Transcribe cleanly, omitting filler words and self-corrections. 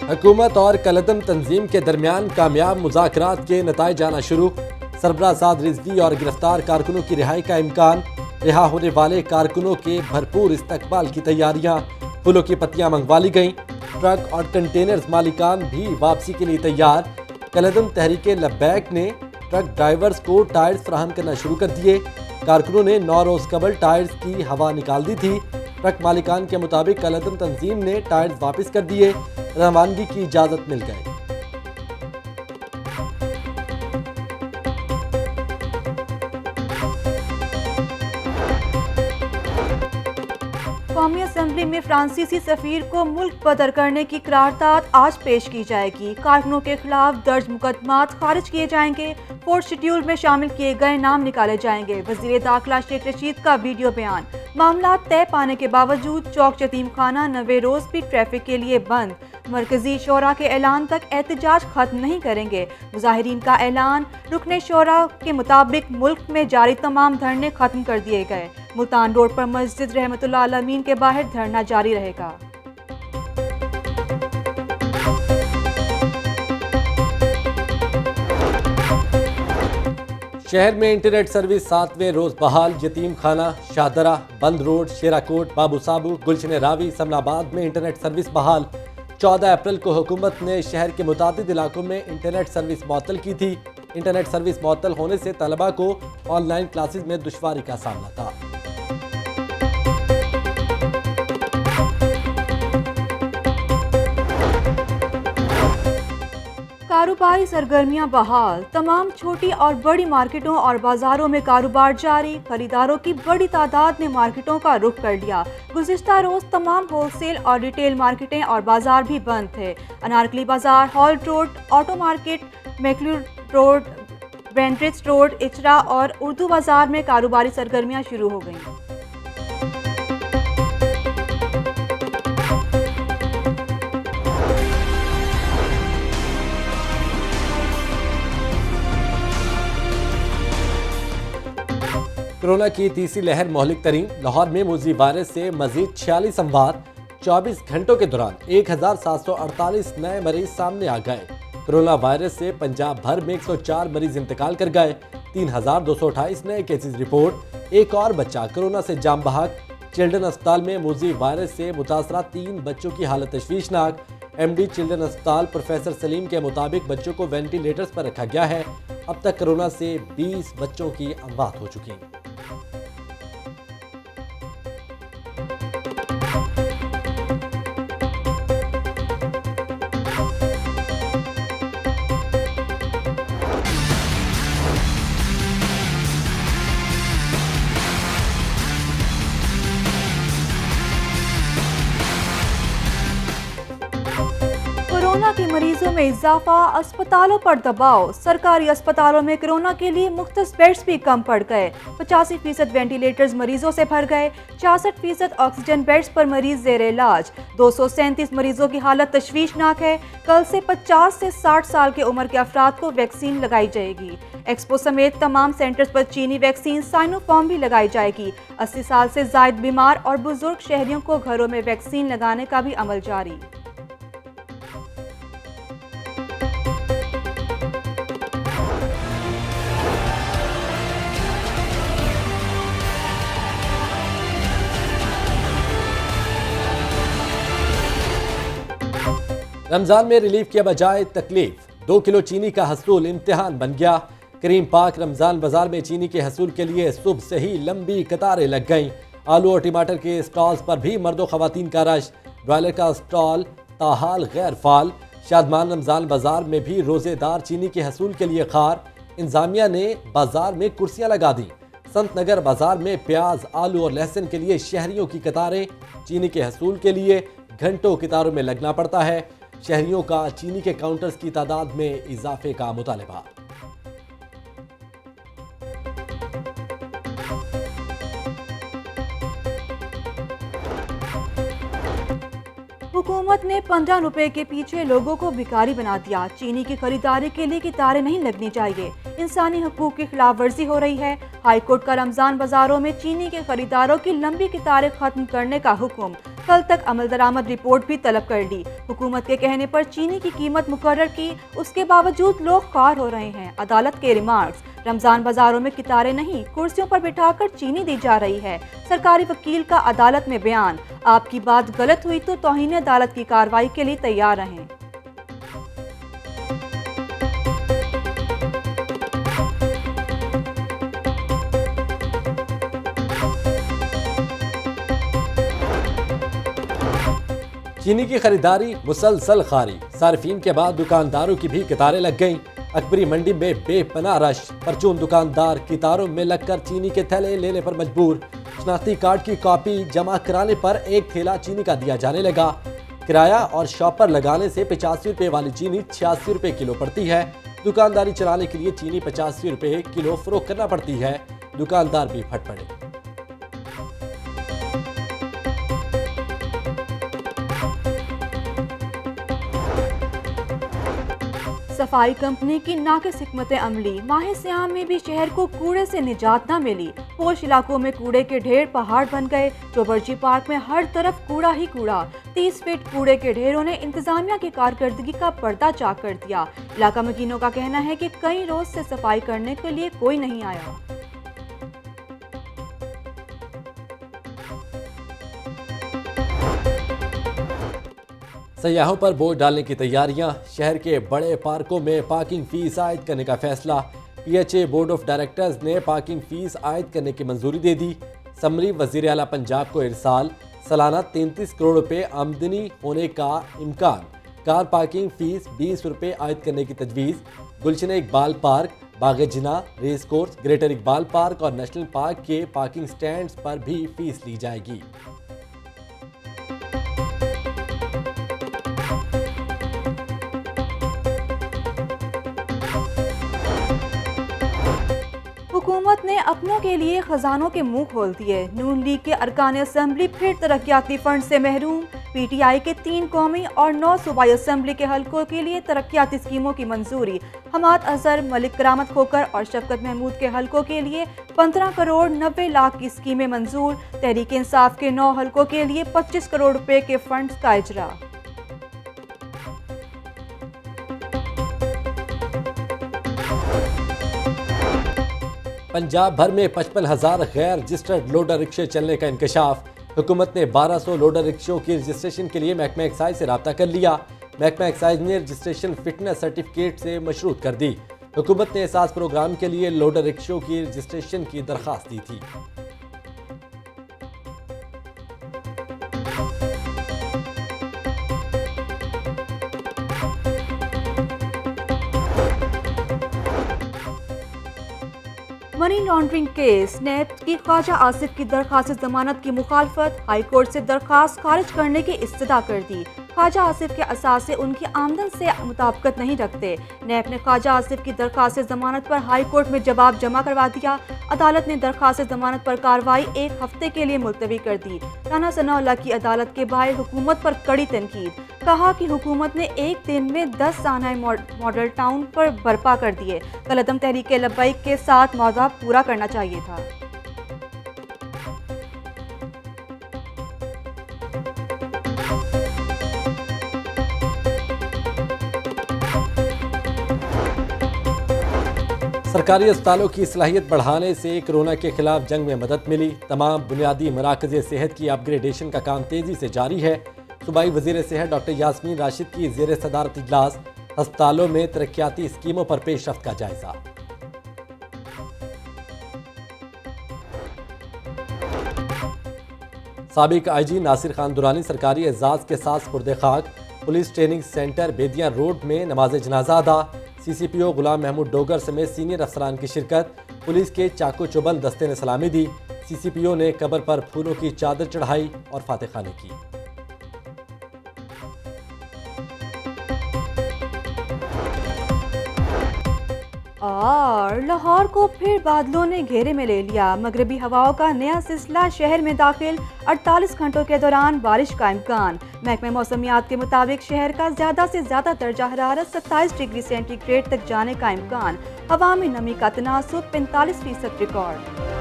हुकूमत और कलदम तंजीम के दरमियान कामयाब मुज़ाकरात के नताइज आना शुरू। सरबराह साद रिजवी और गिरफ्तार कारकुनों की रिहाई का इम्कान। रिहा होने वाले कारकुनों के भरपूर इस्तकबाल की तैयारियां। फूलों की पत्तियां मंगवा ली गईं। ट्रक और कंटेनर्स मालिकान भी वापसी के लिए तैयार। कलदम तहरीक लब्बैक ने ट्रक ड्राइवर्स को टायर्स फराहम करना शुरू कर दिए। कारकुनों ने 9 रोज कबल टायर्स की हवा निकाल दी थी। ट्रक मालिकान के मुताबिक कलदम तंजीम ने टायर्स वापस कर दिए। रवानगी की इजाजत मिल गई। कौमी असम्बली में फ्रांसीसी सफीर को मुल्क बदर करने की करारदाद आज पेश की जाएगी। कारकुनों के खिलाफ दर्ज मुकदमात खारिज किए जाएंगे। फोर्थ शेड्यूल में शामिल किए गए नाम निकाले जाएंगे। वजीर दाखिला शेख रशीद का वीडियो बयान। मामला तय पाने के बावजूद चौक यतीम खाना 90 रोज भी ट्रैफिक के लिए बंद। मरकजी शोरा के ऐलान तक एहतजाज खत्म नहीं करेंगे। मुजाहिरीन का ऐलान। रुकने शोरा के मुताबिक मुल्क में जारी तमाम धरने खत्म कर दिए गए। मुल्तान रोड पर मस्जिद रहमतुल्लाह आलमीन के बाहर धरना जारी रहेगा। शहर में इंटरनेट सर्विस 7वें रोज बहाल। यतीम खाना, शाहदरा, बंद रोड, शेराकोट, बाबू साबू, गुलशन रावी, समनाबाद में इंटरनेट सर्विस बहाल। 14 अप्रैल को हुकूमत ने शहर के मुतादिद इलाकों में इंटरनेट सर्विस मुअत्तल की थी। इंटरनेट सर्विस मुअत्तल होने से तलबा को ऑनलाइन क्लासेज में दुश्वारी का सामना था। कारोबारी सरगर्मियां बहाल। तमाम छोटी और बड़ी मार्केटों और बाजारों में कारोबार जारी। खरीदारों की बड़ी तादाद ने मार्केटों का रुख कर लिया। गुज़िश्ता रोज तमाम होलसेल और रिटेल मार्केटें और बाजार भी बंद थे। Anarkali Bazaar, Hall Road, auto market, McLeod Road, Brandreth Road, Ichhra और उर्दू बाजार में कारोबारी सरगर्मियां शुरू हो गईं। कोरोना की तीसरी लहर मोहलिक तरीन। लाहौर में मोज़ी वायरस से मजीद 46 अमवात। 24 घंटों के दौरान 1748 नए मरीज सामने आ गए। कोरोना वायरस से पंजाब भर में 104 मरीज इंतकाल कर गए। 3228 नए केसेस रिपोर्ट। एक और बच्चा कोरोना से जाम बहक। चिल्ड्रन अस्पताल में मोज़ी वायरस से मुतासरा 3 बच्चों की हालत तशवीशनाक। MD चिल्ड्रन अस्पताल प्रोफेसर सलीम के मुताबिक बच्चों को वेंटिलेटर्स पर रखा गया है। अब तक कोरोना से 20 बच्चों की अमवात हो चुकी हैं। कोरोना के मरीजों में इजाफा। अस्पतालों पर दबाव। सरकारी अस्पतालों में कोरोना के लिए मुख्तस बेड्स भी कम पड़ गए। 85% वेंटिलेटर्स मरीजों से भर गए। 66% ऑक्सीजन बेड्स पर मरीज जेर इलाज। 237 मरीजों की हालत तशवीशनाक है। कल से 50 से 60 साल के उम्र के अफराद को वैक्सीन लगाई जाएगी। एक्सपो समेत तमाम सेंटर्स पर चीनी वैक्सीन साइनोफार्म भी लगाई जाएगी। 80 साल से जायद बीमार और बुजुर्ग शहरियों को घरों में वैक्सीन लगाने का भी अमल जारी। रमजान में रिलीफ के बजाय तकलीफ। 2 किलो चीनी का हसूल इम्तिहान बन गया। करीम पाक रमजान बाजार में चीनी के हसूल के लिए सुबह से ही लंबी कतारें लग गईं। आलू और टमाटर के स्टॉल्स पर भी मर्दों खवातीन का रश। ब्रॉयलर का स्टॉल ताहाल गैर फाल। शादमान रमजान बाजार में भी रोजेदार चीनी के हसूल के लिए खार। इंतजामिया ने बाजार में कुर्सियां लगा दी। संत नगर बाजार में प्याज, आलू और लहसुन के लिए शहरियों की कतारें। चीनी के हसूल के लिए घंटों कतारों में लगना पड़ता है। शहरियों का चीनी के काउंटर्स की तादाद में इजाफे का मुतालबा। हुकूमत ने 15 रुपए के पीछे लोगों को भिखारी बना दिया। चीनी की खरीदारी के लिए कतारें नहीं लगनी चाहिए। इंसानी हकूक की खिलाफ वर्जी हो रही है। हाईकोर्ट का रमजान बाजारों में चीनी के खरीदारों की लंबी कतारें खत्म करने का हुक्म। कल तक अमल दरामद रिपोर्ट भी तलब कर ली। हुकूमत के कहने पर चीनी की कीमत मुकर्रर की, उसके बावजूद लोग ख्वार हो रहे हैं। अदालत के रिमार्क्स, रमजान बाजारों में कितारें नहीं, कुर्सियों पर बिठाकर चीनी दी जा रही है। सरकारी वकील का अदालत में बयान, आपकी बात गलत हुई तो तौहीन अदालत की कार्रवाई के लिए तैयार रहें। चीनी की खरीदारी मुसलसल खारी, सार्फिन के बाद दुकानदारों की भी कतारें लग गईं। अकबरी मंडी में बेपनाह रश, परचून दुकानदार कतारों में लगकर चीनी के थैले लेने पर मजबूर। शनाख्ती कार्ड की कॉपी जमा कराने पर एक थैला चीनी का दिया जाने लगा। किराया और शॉपर लगाने से 85 रुपये वाली चीनी 86 रुपये किलो पड़ती है। दुकानदारी चलाने के लिए चीनी 85 रुपये किलो फरोख्त करना पड़ती है। दुकानदार भी फट पड़े। सफाई कंपनी की नाकिस हिकमत अमली, माह सियाम में भी शहर को कूड़े से निजात न मिली। पोश इलाकों में कूड़े के ढेर पहाड़ बन गए। चौबर्जी पार्क में हर तरफ कूड़ा ही कूड़ा। 30 फीट कूड़े के ढेरों ने इंतजामिया की कारकर्दगी का पर्दा चाक कर दिया। इलाका मकीनों का कहना है कि कई रोज से सफाई करने के लिए कोई नहीं आया। सयाहों पर बोझ डालने की तैयारियां, शहर के बड़े पार्कों में पार्किंग फीस आयद करने का फैसला। PHA बोर्ड ऑफ डायरेक्टर्स ने पार्किंग फीस आयद करने की मंजूरी दे दी। समरी वजीर आला पंजाब को इरसाल, सालाना 33 करोड़ रुपए आमदनी होने का इम्कान। कार पार्किंग फीस 20 रुपये आयद करने की तजवीज़। Gulshan Iqbal park, Bagh Jinnah, race course, Greater Iqbal park और नेशनल पार्क के पार्किंग स्टैंड्स पर भी फीस ली जाएगी। हुकूमत ने अपनों के लिए खजानों के मुंह खोल दिए। नून लीग के अरकान असम्बली फिर तरक्याती फंड से महरूम। PTI के 3 कौमी और 9 सूबाई असम्बली के हलकों के लिए तरक्याती स्कीमों की मंजूरी। हमाद अजहर, मलिक करामत खोकर और शफकत महमूद के हलकों के लिए 15 करोड़ 90 लाख की स्कीमें मंजूर। तहरीक इंसाफ के 9 हलकों के लिए 25 करोड़ रुपए के फंड का इजरा। पंजाब भर में 55,000 गैर रजिस्टर्ड लोडर रिक्शे चलने का इंकशाफ। हुकूमत ने 1200 लोडर रिक्शों की रजिस्ट्रेशन के लिए महकमा एक्साइज से रब्ता कर लिया। महकमा एक्साइज ने रजिस्ट्रेशन फिटनेस सर्टिफिकेट से मशरूत कर दी। हुकूमत ने एहसास प्रोग्राम के लिए लोडर रिक्शों की रजिस्ट्रेशन की दरख्वास्त दी थी। मनी लॉन्ड्रिंग केस, नैब की ख्वाजा आसिफ की दरखास्त जमानत की मुखालफत, हाई कोर्ट से दरखास्त खारिज करने की इस्तदा कर दी। ख्वाजा आसिफ के असासे उनकी आमदन से मुताबिकत नहीं रखते। नैब ने ख्वाजा आसिफ की दरखास्त जमानत पर हाई कोर्ट में जवाब जमा करवा दिया। अदालत ने दरखास्त जमानत पर कार्रवाई 1 हफ्ते के लिए मुलतवी कर दी। राना सनाउल्लाह की अदालत के बाहर हुकूमत पर कड़ी तनकीद, कहा कि हुकूमत ने एक दिन में 10 सानए मॉडल टाउन पर बर्पा कर दिए। कलअदम तहरीक लब्बैक के साथ मौदा पूरा करना चाहिए था। सरकारी अस्पतालों की सलाहियत बढ़ाने से कोरोना के खिलाफ जंग में मदद मिली। तमाम बुनियादी मराकज़ सेहत की अपग्रेडेशन का काम तेज़ी से जारी है। सूबाई वज़ीर सेहत डॉक्टर यास्मीन राशिद की ज़ेर सदारत इजलास, अस्पतालों में तरक्याती स्कीमों पर पेशरफ्त का जायजा। साबिक IG नासिर खान दुरानी सरकारी एजाज़ के साथ स्पुर्दे खाक। पुलिस ट्रेनिंग सेंटर बेदिया रोड में नमाज जनाजा अदा। CCPO गुलाम महमूद डोगर समेत सीनियर अफसरान की शिरकत। पुलिस के चाको चुबंद दस्ते ने सलामी दी। CCPO ने कब्र पर फूलों की चादर चढ़ाई और फातिखानी की। और लाहौर को फिर बादलों ने घेरे में ले लिया। मगरबी हवाओं का नया सिलसिला शहर में दाखिल। 48 घंटों के दौरान बारिश का इम्कान। महकमे मौसमियात के मुताबिक शहर का ज़्यादा से ज़्यादा दर्जा हरारत 27 डिग्री सेंटीग्रेड तक जाने का इम्कान। हवा में नमी का तनासुब 45% रिकॉर्ड।